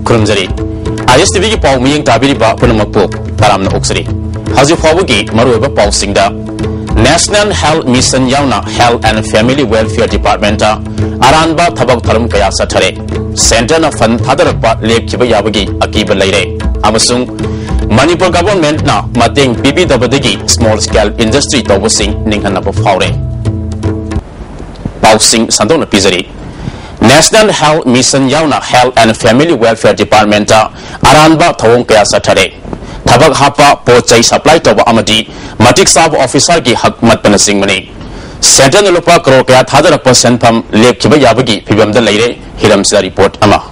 खुरमजरी ISTV की पाव मियंग ताबिरिबा पुनमकपो तारामना ओक्सरी हजि फावगी मरुएबा पावसिंगदा National Health Mission यावना Health and Family Welfare Department अरानबा थबक थरम कया सथरे सेंटर न फंड थादरपा लेपखिबा याबगी अकीबा लैरे अमसुंग मणिपुर गवर्नमेंट ना मतेंग पिबिदबदगी स्मॉल स्केल इंडस्ट्री तौबसिंग निंगहनबा फावरे पावसिंग संदोन पिजरी National Health Mission यावना Health and Family Welfare Department अरानबा थवों कया सथरे थबक हापा पोचै सप्लाई तौबा अमदी मटिक साब ऑफिसर की हक मतपन सिंगमनी सेंट्रल लुपा करोड़ कया थादरप सेंफम लेपखिबा याबगी फिबमदा लैरे हिरमसा रिपोर्ट अमा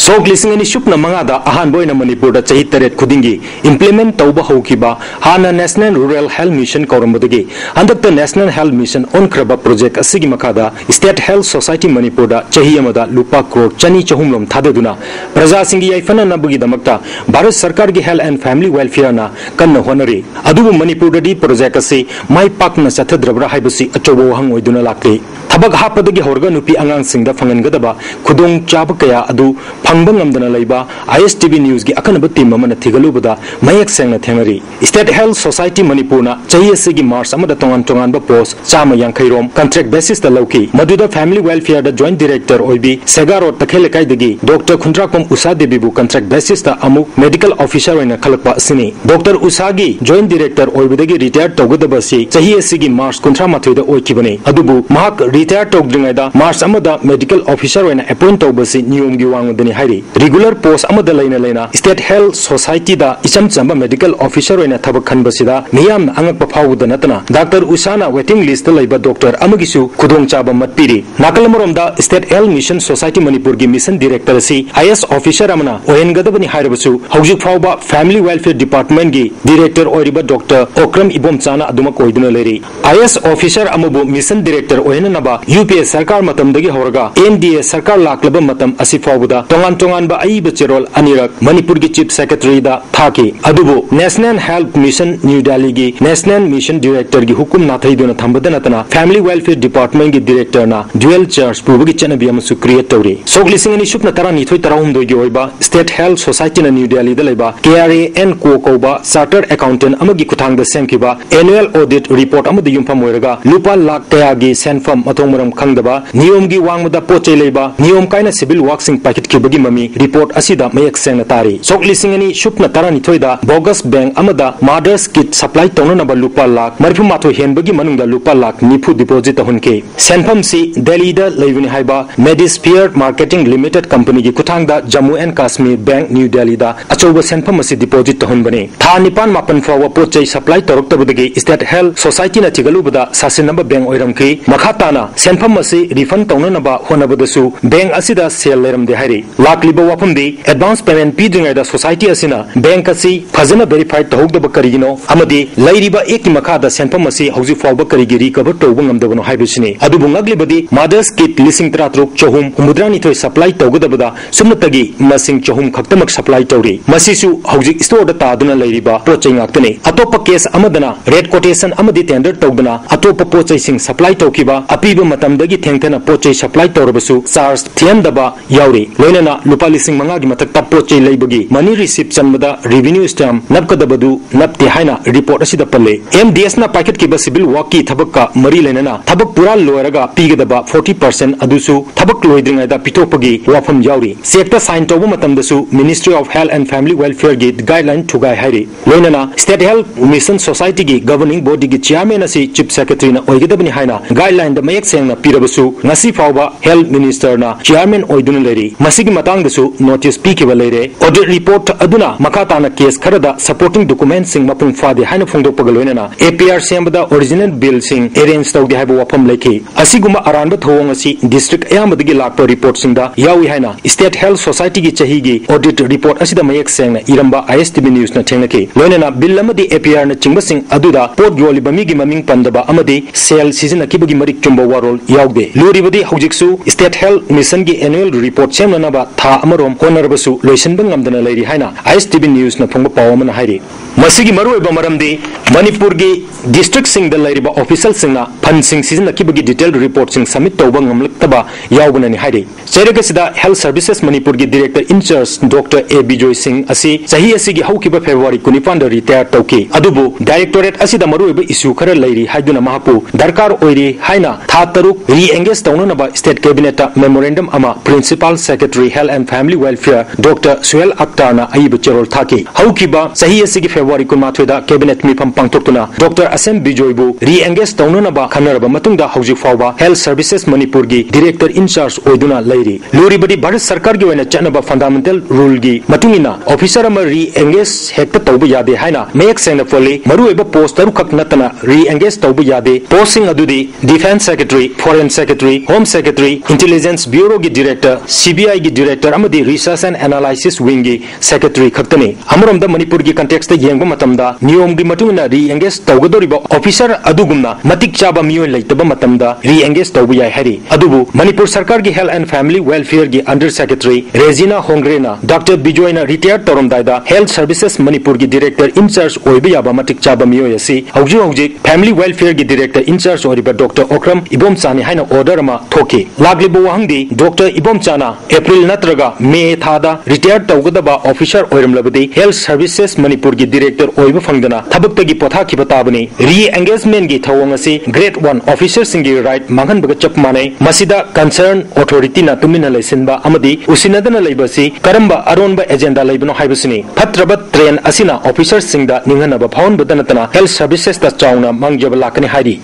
सोग लिसिंग अनि शुपना मंगादा अहान बोयना मणिपुर दा चही तरेत खुदिंगी इंप्लीमेंट तौबा होखिबा हाना नेशनल रूरल हेल्थ मिशन कौरमबदगी अंदक नेशनल हेल्थ मिशन ऑन क्रबा प्रोजेक्ट असिगी मखादा स्टेट हेल्थ सोसाइटी मणिपुर दा चही अमदा लुपा करोड़ चनी चहुमलम थाददुना प्रजा सिंगी याइफना नबगी दमकता भारत सरकार की हेल्थ एंड फैमिली वेलफेयर ना कन्न होनरी अदुबु मणिपुर दी प्रोजेक्ट असि माई पाकना चथद्रबरा हाइबसि अचोबो हंग ओइदुना लाक्ते थबक हापदगी होरगा नुपी अंगांग सिंगदा फंगनगदबा खुदोंग चाब कया अदु फंगबंगमदना लैबा ISTV न्यूज की अखनब टीम अमना थिगलुबदा मयक सेंगना थेंगरी स्टेट हेल्थ सोसाइटी मणिपुरना चही की मार्च अमदा तोंगान तोंगानबा पोस्ट चामा यांखैरोम कॉन्ट्रैक्ट बेसिस दा लौकी मदुदा फैमिली वेलफेयर दा जॉइंट डायरेक्टर ओइबी सेगारो तखेलेकाइदगी डॉक्टर खुंट्राकोम उषा देवीबु कॉन्ट्रैक्ट बेसिस दा अमु मेडिकल ऑफिसर ओइना खलकपा असिनी डॉक्टर उषागी जॉइंट डायरेक्टर ओइबदगी रिटायर तौगदबसी चही की मार्च 19 दा ओइकिबने अदुबु महक रिटायर तौद्रिङैदा मार्च अमदा मेडिकल ऑफिसर ओइना अपॉइंट तौबसी नियमगी वांगदनी रेगुलर पोस्ट लेना स्टेट हेल्थ सोसाइटी दा इचम चंबा मेडिकल ऑफिसर ओइना थबक खनबसिदा मियाम अंगप फावुद नतना डॉक्टर उषाना वेटिंग लिस्ट लेबा डॉक्टर अमगिसु खुदोंग चाबा मतपीरी नाकल मरोमदा state health mission society Manipur की मिशन डायरेक्टर सी IS ऑफिसर अमना ओयनगदबनी हायरबसु हौजिक फावबा फैमिली वेलफेयर डिपार्टमेंट की डायरेक्टर ओइरिबा डॉक्टर ओक्रम इबोम चाना अदुमक ओइदुना लेरी IS ऑफिसर अमबु मिशन डायरेक्टर ओयननबा UPS सरकार मतमदगी होरगा NDA सरकार लाकलब मतम असि फावबदा तोंगान तोंगान बा आई बचेरोल अनिरक मणिपुर की चीफ सेक्रेटरी दा थाकी अदुबो national health mission new Delhi की नेशनल मिशन डायरेक्टर की हुकुम नाथैदुना थंबदनतना फैमिली वेलफेयर डिपार्टमेंट की डायरेक्टर ना ड्यूअल चार्ज पुबगी चनबी अमसु क्रिएट तौरी सोगलिसिंग अनि शुपना तरा निथोय तराहुमदोय गी ओइबा स्टेट हेल्थ सोसाइटी ना न्यू दिल्ली दा लेबा KRAN को कोबा चार्टर्ड अकाउंटेंट अमगी खुथांग दा सेमखिबा एनुअल ऑडिट रिपोर्ट अमद युमफम ओइरगा लुपा लाख कयागी सेनफम मथोंगमरम खंगदबा नियमगी वांगमदा पोचै लेबा नियम कायना सिविल वर्क्सिंग पैकेट किबगी ममी रिपोर्ट असिदा मयक सेंगना तारी सोक लिसिंग अनि शुपना तारानिथोयदा बोगस बैंक अमदा मदर्स किट सप्लाई तौननबा लुपा लाख मरफु माथो हेनबगी मनुंगदा लुपा लाख निफु डिपोजिट हुनके सेनफम सी दिल्लीदा लेविनि हाइबा मेडिस्फियर मार्केटिंग लिमिटेड कंपनी की खुथांगदा Jammu and Kashmir bank new दिल्लीदा अचौबा सेनफम असि डिपोजिट हुनबने था निपान मापन फाव पोचै सप्लाई तौरक्तबदगी स्टेट हेल्थ सोसाइटी ना थिगलुबदा सासिनबा बैंक ओइरमखि मखाताना सेनफम असि रिफंड तौननबा होनबदसु बैंक असिदा सेल लेरमदे हाइरि लाखलिबा वाफमदी एडवांस पेमेंट पीद्रिङैदा सोसाइटी असिना बैंक असि फजना वेरीफाइड तहौदब करिगिनो अमदी लैरिबा एक मखादा सेनफम असि हौजि फावबा करिगी रिकवर तौब ngамदबनो हाइबसिने अदुबु ngagलिबदी मदर्स किट लिसिंग तरात्रुक चहुम हुमुद्रानिथोय सप्लाई तौगदबदा सुमनतगी मसिंग चहुम खक्तमक सप्लाई तौरी मसिसु हौजि स्टोर दा तादुना लैरिबा पोचै ngakतने अतोप केस अमदना रेड कोटेशन अमदी टेंडर तौदना अतोप पोचैसिंग सप्लाई तौकिबा अपीबा मतमदगी थेंगथना पोचै सप्लाई तौरबसु चार्ज थियमदबा याउरी लोइनना लुपा लिसिंग मंगागी मथक पोचै लैबगी मनी रिसीप चनबदा रेवेन्यू स्टैम्प नपकदबदु नपते हाइना रिपोर्ट असिदा पल्ले MDS ना पैकेट की सिविल वर्क की थबक का मरी लेना थबक पूरा लोयरगा पीगदबा 40% अदुसु थबक लोइद्रिङैदा पिथोपगी वाफम याउरी सेक्टर साइन तौब मतमदसु ministry of health and family welfare की गाइडलाइन थुगाई हाइरी लोइनना स्टेट हेल्थ मिशन सोसाइटी की गवर्निंग बॉडी की चेयरमैन असि चीफ सेक्रेटरी ना ओइगदबनि हाइना गाइडलाइन द मयक सेंगना पिरबसु ngasi फावबा हेल्थ मिनिस्टर ना चेयरमैन ओइदुन लेरी मसिगी मतंगदसु नोटिस पीकिबा लेरे ऑडिट रिपोर्ट अदुना मखाताना केस खरदा सपोर्टिंग डॉक्यूमेंट सिंग मपुंग फादे हाइना फोंगदोपगा लोइनना APR सेंबदा ओरिजिनल बिल सिंग अरेंज तौदे हाइबा वाफम लेखि असिगुमा अरानबा थोंग असि डिस्ट्रिक्ट अयामदगी लाक्पा रिपोर्ट सिंगदा यावी हाइना स्टेट हेल्थ सोसाइटी की चहीगी ऑडिट रिपोर्ट असिदा मयक सेंगना इरंबा ISTV न्यूज ना थेंगनके लोइनना बिल अमदी APR ना चिंगबा सिंग अदुदा पोट योलिबा मिगी ममिंग पंदबा अमदी cell सिजनकिबगी Marik चुंबा वारोल यावदे लोरिबदी हौजिकसु state health mission की एनुअल रिपोर्ट सेमनबा था अमरोम होनरबसु लोइसनबं ngamdana leiri haina ISTV news na phongba paw amana hairi masigi maruiba maramdi manipur gi district sing da leiriba official singna fan sing season akibagi detailed report sing submit tawba ngamlaktaba yawbana ni hairi cherega sida health services manipur gi director in charge Dr. A Bijoy Singh asi sahi asigi haukiba February 25 da retire tawki adubu directorate asida maruiba issue khara leiri haiduna mahapu darkar oiri haina tha taruk re-engage tawna ba state cabinet memorandum ama principal secretary health and family welfare Dr. Suel Akhtar na ayiba cherol thaki haukiba sahi asigi February 23 da cabinet mifam pangtoktuna Dr. Asem Bijoy bu re-engage tawna ba khanaraba matungda hauji fawba health services manipur gi director in charge oiduna leiri luribadi bharat sarkar gi wena chanaba fundamental rule gi matungina officer ama re-engage hekta tawba yade haina mek sena foli maruiba post taru khak natana re-engage tawba yade posting adudi defense secretary foreign secretary home secretary intelligence bureau gi director CBI gi director amadi research and analysis wing gi secretary khaktani amromda manipur gi context ta yengba matamda niyom gi matungna re-engage tawgadoriba officer adugumna matik chaba miyoy leitaba matamda re-engage tawba yai hari adubu manipur sarkar gi health and family welfare gi under secretary Regina Hongrena Dr. Bijoy na retired toromdaida health services manipur gi director in charge oiba yaba matik chaba miyoy asi hauji family welfare gi director in charge oriba Dr. Okram Ibom Chani haina order ma thoki laglibo wahangdi Dr. Ibom Chana April natraga May thada retired tawgadaba officer oiramlabadi health services manipur gi director oiba fangdana thabaktagi potha kibatabani re-engagement gi thawang asi grade 1 officer singi right manghan baga chap manai masida concern authority na tumina laisinba amadi usinadana laibasi karamba aronba agenda laibano haibasini phatrabat train asina officer singda ninghanaba phawon badanatana health services ta chauna mangjaba lakani hairi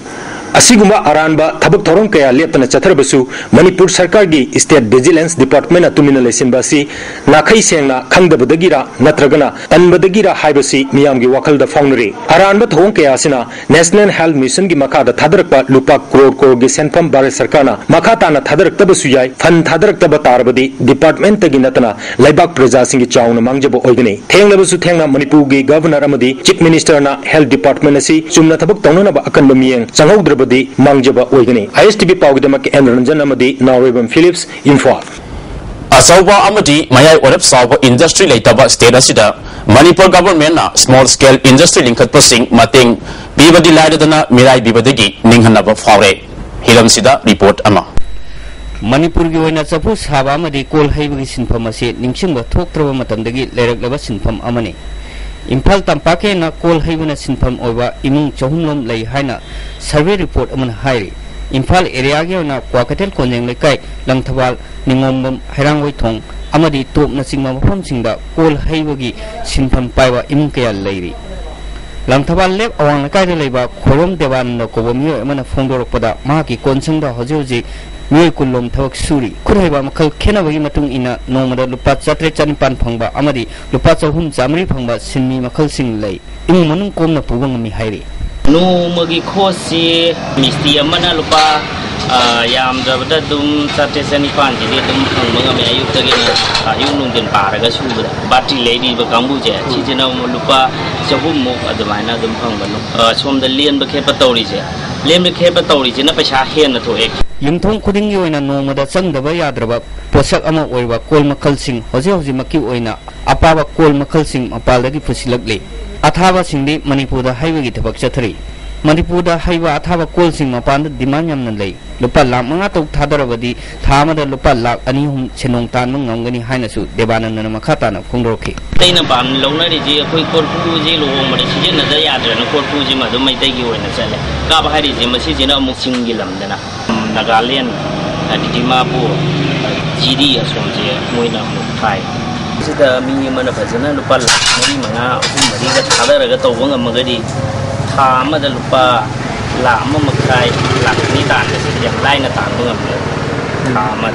asiguma aranba thabak thorong kaya leptana chatharbasu manipur sarkar gi state vigilance department atumina lesinbasi nakhai sengna khangdabadagira natragana tanbadagira haibasi miyamgi wakalda faunri aranba thorong kaya asina national health mission gi makada thadarakpa lupa crore gi senfam bharat sarkarna makhatana thadaraktabasu yai fan thadaraktaba tarbadi department tagi natana laibak praja singi chauna mangjaba oigani thenglabasu thengna manipur gi governor amadi chief minister na health department asi chumna thabak tawnana ba akanba miyeng changhau mangjaba oigani ISTV pawgidamak Ranjan amadi Nawrebam Phillips Imphal Asauba amadi mayai orep sauba industry leitaba state asida Manipur government na small scale industry linkat pasing mating bibadi laidana mirai bibadagi ninghanaba fawre hilam sida report ama Manipur gi oina chapu saba amadi kol haibagi sinpham ase ningsingba thoktraba matamdagi leiraklaba sinpham amani Imphal tampake na kol haibana sinpham oiba imung chahumlom lei haina survey report aman hairi Imphal area gi na kwakatel konjeng lekai langthawal ningombam hairangoi thong amadi top na singma mafam singda kol haibagi sinpham paiwa imung kaya leiri langthawal leb awang lekai de leiba khorom dewan na kobomio amana phongdorokpada mahaki konsangda hoji Mui kulom thawak suri kuraiba makal khena bagi matung ina nomada lupa chatre chanipan phangba amadi lupa chahum jamri phangba sinmi makal sing lei imu manung komna pubang mi hairi no magi khosi misti amana lupa yam dabada dum chatre chanipan ji dum phangba me ayuk tagi na ayuk nung den paraga subada bati lady ba kambu je chi jena lupa chahum mo admaina dum phangba no somda lien ba khepa tawri je lem be khepa tawri je na paisa hen na thoek Yumthong khuding yoina nomada changdaba yadraba posak ama oiba kol makal sing hoji maki oina apaba kol makal sing apaldagi pusilakle athaba singdi manipurda haiba gi thapak chathari manipurda haiba athaba kol sing mapanda demand yamna lei lupa lakh manga tok thadarabadi thamada lupa lakh ani hum chenong tan ngamgani hainasu debanandana makhatana phongdorki taina ban longnari ji khoi korpu ji lohong mari sijin na da yadra na korpu ji ma do mai tai gi oina chale ka ba hari ji masi jina amuk singgi lamdana Nagaland Dimapur GD asomje moina mukai sida mi mana fazana lupa mari manga mari ga thadara ga tawanga magadi thama da lupa la makai la ni tan ya laina tan bunga thama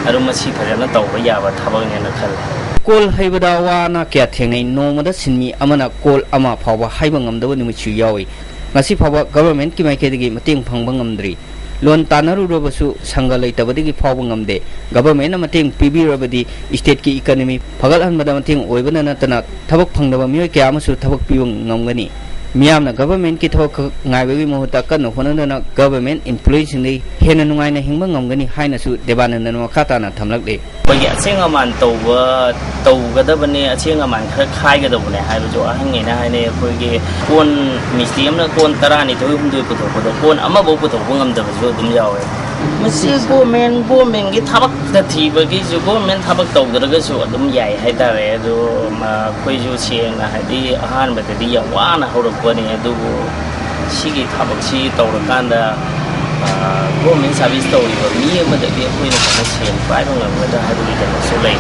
aru masi fazana tawba ya ba thabang ne khal kol haibada wana kya thengai nomada sinmi amana kol ama phawa haibangam dawa nimichu yawi ngasi phawa government ki maikedi mating phangbangam Lon tanaru robasu sangalai tabadigi fawangam de government na mating PB robadi state ki economy phagal han madam mating oibana na tana thabak phangdaba mioi kya amasu thabak piwang ngamgani मियामना government की थोक ngaibagi mohuta kanno honana government employees ni hena nungai na hingba ngamgani haina su debananda no khata na thamlakle pai asenga man tawga bane asenga man khai ga dawne haiba jo ahangi na haine koi ge kon museum na kon tarani thoi humdui puthok puthok kon ama bo puthok ngam da jo dum yawe masi government gi thabak da thiba gi jo government thabak tawdra ga so dum yai hai ta re do ma koi jo cheng na hadi ahan ba di ya wa na horo ko ni du sigi thabak si tawra kan da government service tawri ba mi ma da bi koi na ka chen pai ba ngam da ha du da so lai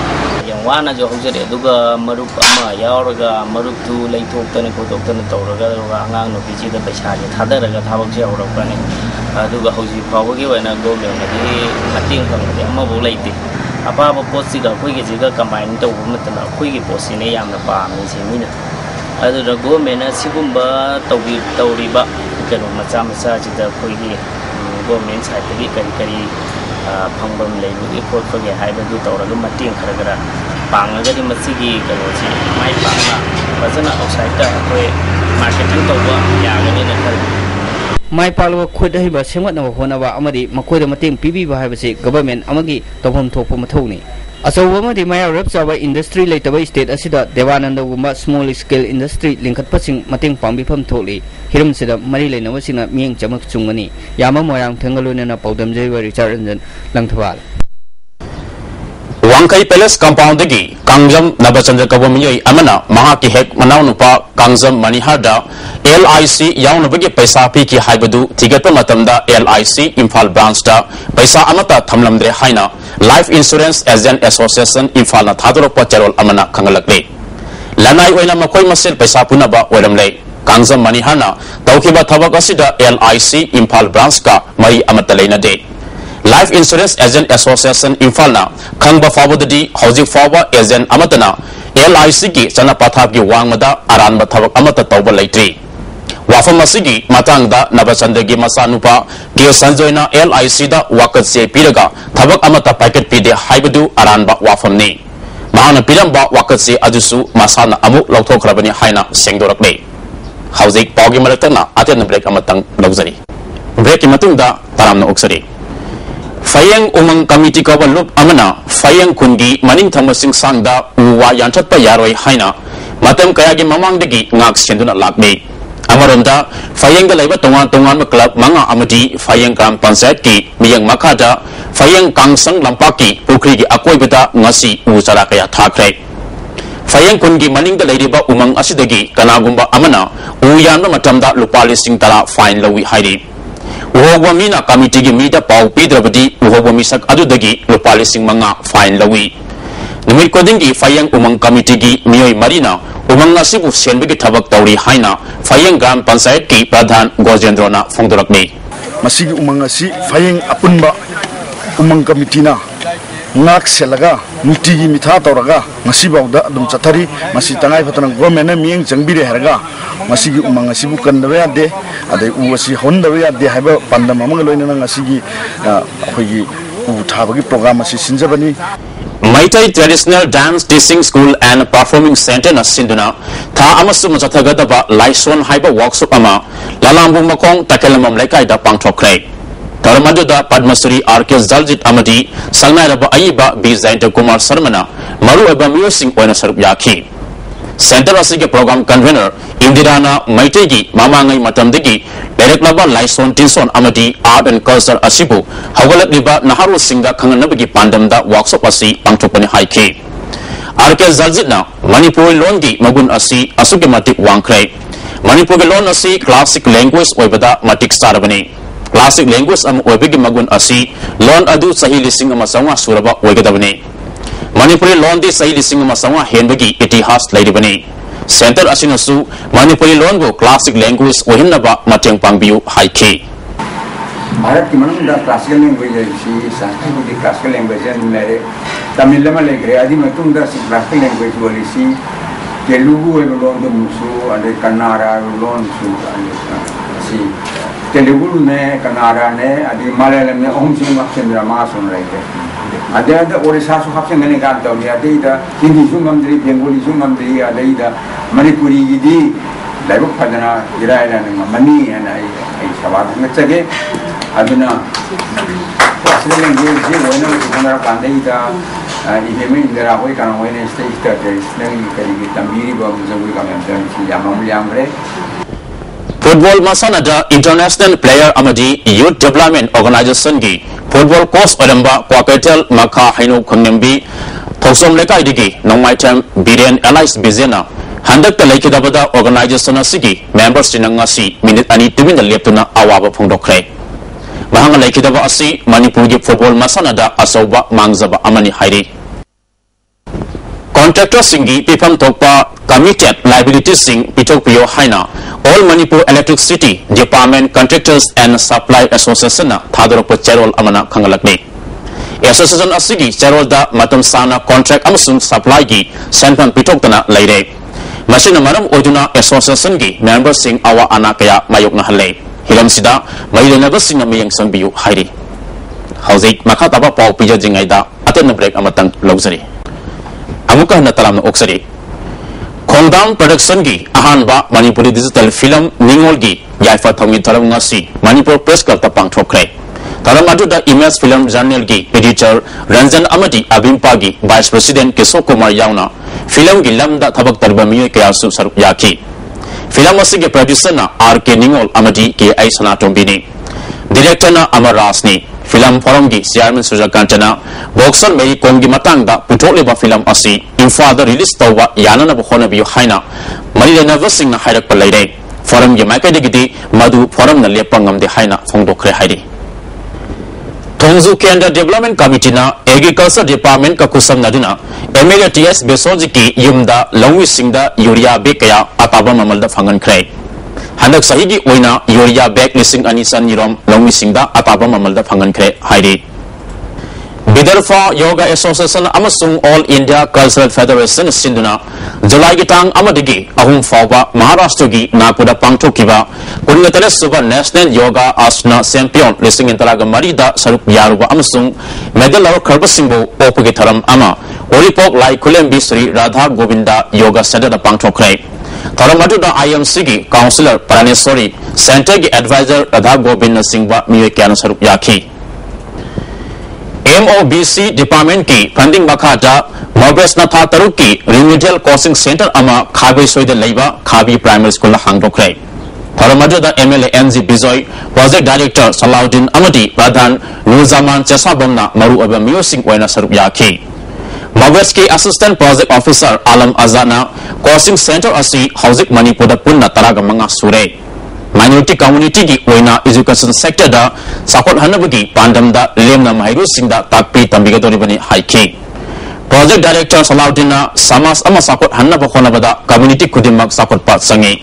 yang wa na jo hojre du ga marup ama yaur ga marup tu lai thok ta ne ko tok ta ne tawra ga angang no bi ji da paisa ni thada ra ga thabak si horo ka ni du ga hoji phaw gi wa na government ma di ating phang de ama bo lai ti apa ba post si ga koi gi ji ga combine taw ma ta na koi gi post ni yam na pa mi si mi na adu da government na sigumba tawri ba kano macha macha ji da koi gi government side gi kari phangbam lei ni pot ko ge hai ba du tawra lu mating khara gara pang ga di masi gi kano si mai pang na bazana outside ta koi marketing taw ba ya ga ni na khara mai palwa khud hai ba sengwat na hona ba amadi makoi da mating pibi ba hai ba se government amagi tawhom thokpa mathau ni asawa amadi maya rap sawa industry leitaba state asida devananda gumba small scale industry lingkhat pasing mating pambi pham tholi hiram sida mari leina wasina mieng chamak chungani yama moyang thengaluna na paudam jai wa richard ranjan langthwal Wangkai Palace compound dagi Kangjam Nabachandra Kabomiyoi amana maha ki hek manaw nupa Kangjam Maniharda LIC yaun bagi paisa pi ki haibadu tigat matamda LIC Imphal branch da paisa amata thamlamdre haina Life Insurance Agent Association Imphal na thadorok pa charol amana khangalakle lanai oina makoi masel paisa punaba oramle Kangjam Maniharna tawkiba thabak asida LIC Imphal branch ka mari amata leina de Life Insurance Agent Association Imphal na khangba fawbadadi hojik fawba agent amatana LIC ki chana pathap ki wangmada aranba thabak amata tawba leitri wafam asigi matangda Nabachandra gi masanupa ki sanjoina LIC da wakat se piraga thabak amata packet pide haibadu aranba wafam ni mahana piramba wakat se ajusu masana amu lauthokrabani haina sengdorakle hojik pawgi maratana aten break amatang lawjari break ki matungda taramna oksari Fayang umang committee ka lup amana Fayang kungi maning thamasing sangda uwa yanchat pa yaroi haina matam kaya gi mamang dagi ngak senduna lakme amaronda Fayang da laiba tongan club manga amadi Fayang gram panchayat ki miyang makada Fayang kangsang lampaki pukri gi akoi beda ngasi usara kaya thakre Fayang kungi maning da laiba umang asidagi kanagumba amana uyan matamda lupali sing tala fine lawi hairi Uhogwamina committee gi mida pau pidrabadi uhogwami sak adudagi lupali sing manga fine lawi numit kodingi Fayang umang committee gi miyoi marina umang asibu senbigi thabak tawri haina Fayang gram panchayat ki pradhan Gojendrona phongdorakni masigi umang asi Fayang apunba umang committee na ngak selaga nutigi mitha tawraga ngasi bawda dum chathari masi tangai phatana government mieng jangbire heraga masigi umang asibu kandawe ade ade uasi hondawe ade haiba pandam amang loina ngasigi khogi u thabagi program asi sinjabani Maitai Traditional Dance Teaching School and Performing Center na sinduna tha amasu machathagadaba laison haiba workshop ama lalambu makong takelamam laikai da pangthokre Taramadu da Padmasuri R.K. Zaljit Amadi Sangnai Raba Ayiba B. Zainta Kumar Sarmana Maru Eba Musing Oina Sarup Yaki Center Asige Program Convener Indirana Maitegi Mamangai Matamdigi Direct Laba Laison Tinson Amadi Art and Culture Asibu Hawgalat Liba Naharu Singda Kanganabigi Pandamda Workshop Asi Pangtopani Haiki R.K. Zaljit na Manipuri Longi Magun Asi Asuke Matik Wangkre Manipuri Lon Asi Classic Language Oibada Matik Sarabani Classic language am oibigi magun asi lon adu sahi lising amasawa suraba oigadabani Manipuri lon di sahi lising amasawa henbagi itihas laidibani Center asinasu Manipuri lon go classic language ohinnaba mateng pangbiu haiki Bharat की मनोदा classical language है सी संस्कृत की classical language है मेरे तमिल में लेकर आदि में तुम दा क्लासिकल लैंग्वेज वाली सी तेलुगु है लोन तो मुसु अरे कन्नाडा लोन सु सी तेलुगु ने कन्नाडा ने आदि मलयालम ने ओम सिंह मक्सन ड्रामा सुन रहे थे आदि आदि ओडिशा सु हफ्ते ने काम तो आदि दा हिंदी सु मंत्री बेंगोली सु मंत्री आदि दा मणिपुरी दी लाइव फजना इरायला मनी है ना आई सवाल में चगे अदुना असले लैंग्वेज जे होना सुनरा कांदे इदा इबेमे इंदरा होय काना होय ने स्टेज स्टेज नंगी करी तंबीरी बम जबुल का मेंबर यामम लियांगरे फुटबॉल मसानादा इंटरनेशनल प्लेयर अमदी यूथ डेवलपमेंट ऑर्गेनाइजेशन की फुटबॉल कोच ओलंबा क्वाकेटल मखा हाइनो खंगनबी थोसम लेकाइदिगी नोंमाइटम बिरेन एलाइस बिजेना हंदक लेकिदबदा ऑर्गेनाइजेशन असिगी मेंबर्स चिनंगासी मिनिट अनि तुमिन लेप्तुना अवाब फोंदोखरे महंगा लेकिदबा असि मणिपुर की फुटबॉल मसानादा असौबा मांगजबा अमनि हाइरी कॉन्ट्रैक्टर सिंगी पिफम थोकपा कमिटेड लाइबिलिटी सिंग पिथोकपियो हाइना all Manipur electricity department contractors and supply association थादरप चेरोल अमना खंगलकने एसोसिएशन असिगी चेरोल दा मतम साना कॉन्ट्रैक्ट अमसुंग सप्लाई की सेंफन पिथोकतना लैरे मसिना मरम ओदुना एसोसिएशन की मेंबर सिंग अवा अना कया मायोकना हले हिलमसिदा मैलेनबा सिंग मयंग संबियु हाइरी हौजिक मखा तबा पाउ पिजा जिंगाइदा अतन ब्रेक अमतंग लौजरी अमुका नतलाम ओक्सरी खोंगदाम प्रोडक्शन की अहानबा मणिपुरी डिजिटल फिल्म निंगोल की याइफा थोंगी थरम ngasi मणिपुर प्रेस क्लब ता पांगथोखरे थरम अदुदा इमेज फिल्म जर्नल की एडिटर रंजन अमदी अबिंपा की वाइस प्रेसिडेंट केशव कुमार यावना फिल्म की लमदा थबक तरबा मिय कयासु सरुप याकी फिल्म असि के प्रोड्यूसर ना आर के निंगोल अमदी के आई सनाटोंबिनी डायरेक्टर ना अमर रासनी फिल्म फोरम की चेयरमैन सुजाकांतना बॉक्सर मेरी कोम की मतंगदा पुथोलेबा फिल्म असि इम्फादा रिलीज तौबा याननब होनबियो हाइना मरिलेनबा सिंगना हाइरक पलैरे फोरम की माइकेदिगिदी मधु फोरम न लेपंगमदे हाइना फोंदोखरे हाइरी थोंजु केंद्र डेवलपमेंट कमिटी ना एग्रीकल्चर डिपार्टमेंट का कुसम नदुना एमएलए टीएस बेसोजी की युमदा लौंगी सिंगदा यूरिया बेग कया अताबा ममलदा फंगनखरे हंदक सही की ओइना यूरिया बैग लिसिंग अनिसन निरोम लौंगी सिंगदा अताबा ममलदा फंगनखरे हाइरी बिदरफा योगा एसोसिएशन अमसुंग ऑल इंडिया कल्चरल फेडरेशन सिंधुना जुलाई की टांग अमदगी अहुम फावबा महाराष्ट्र की नागपुर पांगथोकिबा कुनगतले सुबह नेशनल योगा आसना चैंपियन लिसिंग इंतराग मरीदा सरुप यारुबा अमसुंग मेडल लवर खरबसिंगबो ओपगे थरम अमा ओरिपोक लाई खुलेंबी श्री राधा गोविंदा योगा सेंटर पांगथोखरे थरम अदुदा आईएमसी की काउंसिलर परानेश्वरी सेंटर की एडवाइजर राधा गोविंद सिंहबा मिय क्यान सरुप याखी MOBC डिपार्टमेंट की फंडिंग मखादा मोबेस नथा तरुक की रिमिडियल कोचिंग सेंटर अमा खाबी सोइद लेबा खाबी प्राइमरी स्कूल हांगदोखरे थरमददा MLA NG Bijoy project director Salauddin अमदी प्रधान नूरजमान चेसाबमना मरु अबा म्यूजिक ओइना सरुप याखी मोबेस की असिस्टेंट प्रोजेक्ट ऑफिसर आलम अजाना कोचिंग सेंटर असि हौजिक मणिपुर पुन्ना तराग मंगा सुरे माइनॉरिटी कम्युनिटी की ओइना एजुकेशन सेक्टर दा सपोर्ट हनबगी पांडमदा लेमना माइरू सिंगदा ताकपी तंबिगदोरिबनी हाइकी प्रोजेक्ट डायरेक्टर सलाउद्दीन समाज अमा सपोर्ट हनब खोनबदा कम्युनिटी खुदिमक सपोर्ट पात संगे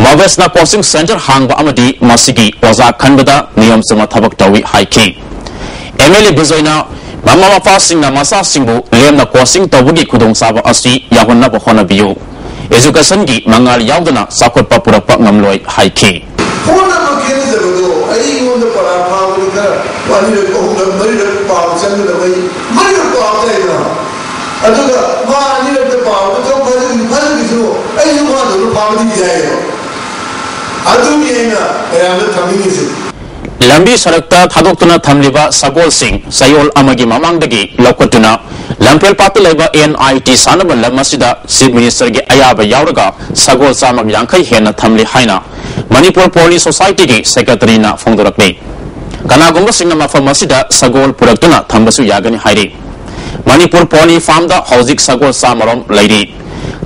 मोबेसना कोचिंग सेंटर हांगबा अमदी मसिगी ओजा खनबदा नियम सम थबक तवी हाइकी एमएलए बिजोइना ममा मफा सिंगना मसा सिंगबु लेमना कोचिंग तबुगी खुदोंग साबा असि याहुन्नब खोनबियो एजुकेशन की मंगाल यावदना साकोट पुरप ngमलोय हाइकी लंबी सड़कता थादोक्तुना थमलिबा सगोल सिंह सयोल अमगी ममांगदगी लौकतुना लंपेल पात लेबा एनआईटी सानब लमसिदा चीफ मिनिस्टर के अयाब यावरगा सगोल सामक यांखै हेन थमलि हाइना मणिपुर पोली सोसाइटी की सेक्रेटरी ना फोंदोरकने कनागुंबा सिंह मफम मसिदा सगोल पुरक्तुना थंबसु यागनि हाइरे मणिपुर पोली फार्म दा हौजिक सगोल सामरोम लैरी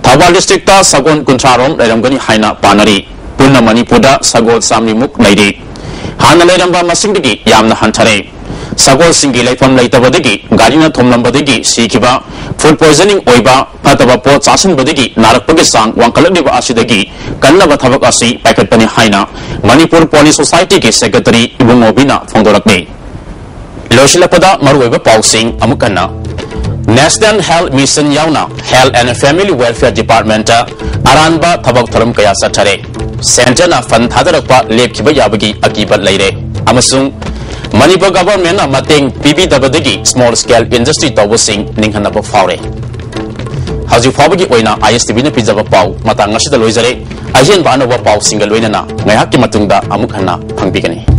थौबाल डिस्ट्रिक्ट ता सगोल कुंथारोम लैरमगनि हाइना पानरी पुन्ना मणिपुर दा सगोल सामनि मुक लैरी हाना लेरंबा मसिंगदगी यामना हंथरे सगोल सिंगी लेफम लेतबदगी गाड़ीना थोमलंबदगी सीखिबा फूड पॉइजनिंग ओइबा फतबा पो चासनबदगी नारकपगे सांग वांकलनिबा आसिदगी कन्नबा थबक आसि पैकेटपनि हाइना मणिपुर पोली सोसाइटी के सेक्रेटरी इबुंगोबिना फोंदोरकने लोशिलपदा मरुवेबा पाउसिंग अमुकन्ना नेशनल हेल्थ मिशन यावना health and family welfare department अरानबा थबक थरम कया सथरे सेंटर फंड थादरपा लेपखिबा याबगी अकीबत लैरे अमसुंग मणिपुर गवर्नमेंट मतेंग पीबीदबदगी स्मॉल स्केल इंडस्ट्री तौबसिंग निंहनब फावरे हजू फाबगी ओइना ISTV ने पिजब पाउ Matang ngasi da loizare ahen ba no ba पाउ सिंगल लोइना ना ngayak ki matungda amuk hanna phangbi gani